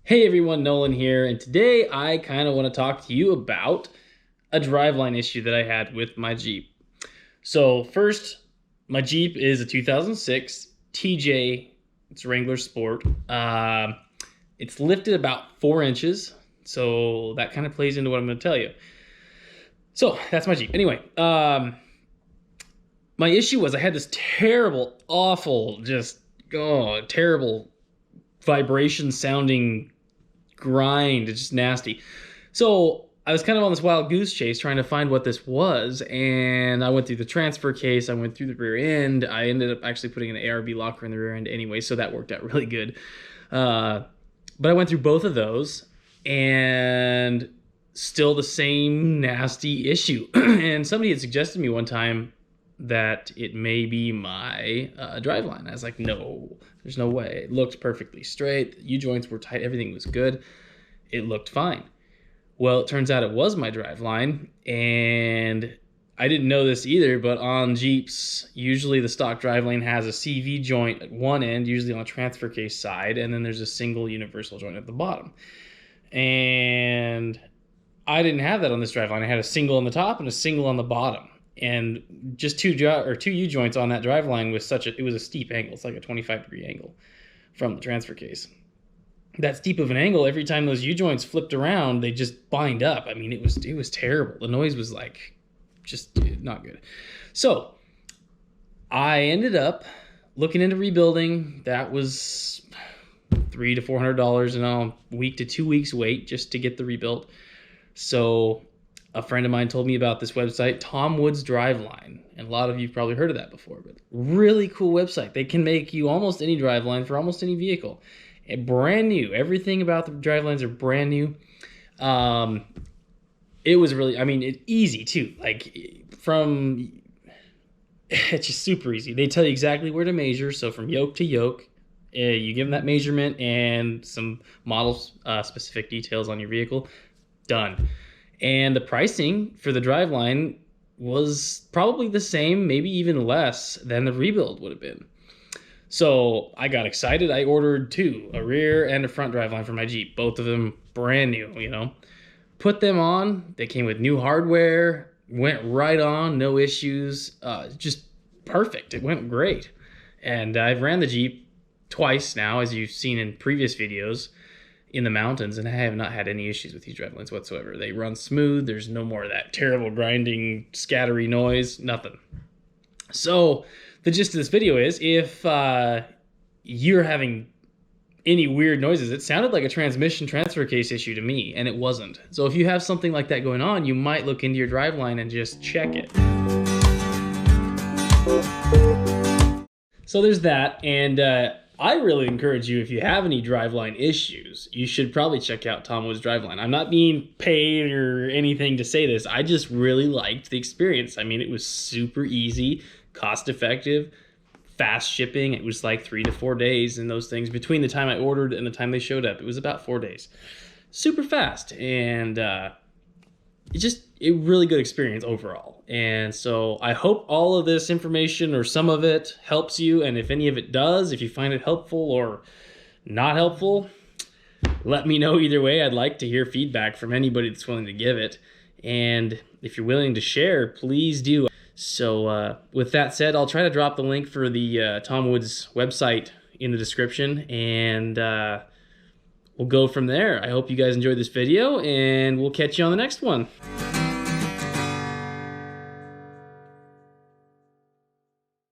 Hey everyone, Nolan here, and today I kind of want to talk to you about a driveline issue that I had with my Jeep. So first, my Jeep is a 2006 TJ, it's Wrangler Sport. It's lifted about 4 inches, so that kind of plays into what I'm going to tell you. So that's my Jeep. Anyway, my issue was I had this terrible, awful, terrible vibration sounding grind. It's just nasty. So I was kind of on this wild goose chase trying to find what this was, and I went through the transfer case, I went through the rear end. I ended up actually putting an ARB locker in the rear end anyway, so that worked out really good. But I went through both of those, and still the same nasty issue. And somebody had suggested to me one time that it may be my driveline. I was like, no, there's no way. It looked perfectly straight. The U-joints were tight. Everything was good. It looked fine. Well, it turns out it was my driveline, and I didn't know this either, but on Jeeps, usually the stock driveline has a CV joint at one end, usually on a transfer case side, and then there's a single universal joint at the bottom. And I didn't have that on this driveline. I had a single on the top and a single on the bottom. And just two U-joints on that driveline was it was a steep angle. It's like a 25-degree angle from the transfer case. That steep of an angle, every time those U-joints flipped around, they just bind up. I mean, it was terrible. The noise was like just not good. So I ended up looking into rebuilding. That was $300 to $400 in a week to 2 weeks wait just to get the rebuilt. So a friend of mine told me about this website, Woods Drivelines, and a lot of you've probably heard of that before, but really cool website. They can make you almost any driveline for almost any vehicle. And brand new. Everything about the drivelines are brand new. It was really, it's easy too. It's just super easy. They tell you exactly where to measure. So from yoke to yoke, you give them that measurement and some model specific details on your vehicle. Done. And the pricing for the driveline was probably the same, maybe even less than the rebuild would have been. So I got excited. I ordered two, a rear and a front driveline for my Jeep, both of them brand new, Put them on. They came with new hardware, went right on, no issues, just perfect. It went great. And I've ran the Jeep twice now, as you've seen in previous videos, in the mountains, and I have not had any issues with these drivelines whatsoever. They run smooth. There's no more of that terrible grinding, scattery noise, nothing. So the gist of this video is, if you're having any weird noises, it sounded like a transmission transfer case issue to me, and it wasn't. So if you have something like that going on, you might look into your driveline and just check it. So there's that, and I really encourage you, if you have any driveline issues, you should probably check out Woods Drivelines. I'm not being paid or anything to say this. I just really liked the experience. It was super easy, cost effective, fast shipping. It was like 3 to 4 days in those things. Between the time I ordered and the time they showed up, it was about 4 days. Super fast, and a really good experience overall. And so I hope all of this information or some of it helps you. And if any of it does, if you find it helpful or not helpful, let me know either way. I'd like to hear feedback from anybody that's willing to give it. And if you're willing to share, please do. So with that said, I'll try to drop the link for the Woods website in the description, and we'll go from there. I hope you guys enjoyed this video, and we'll catch you on the next one.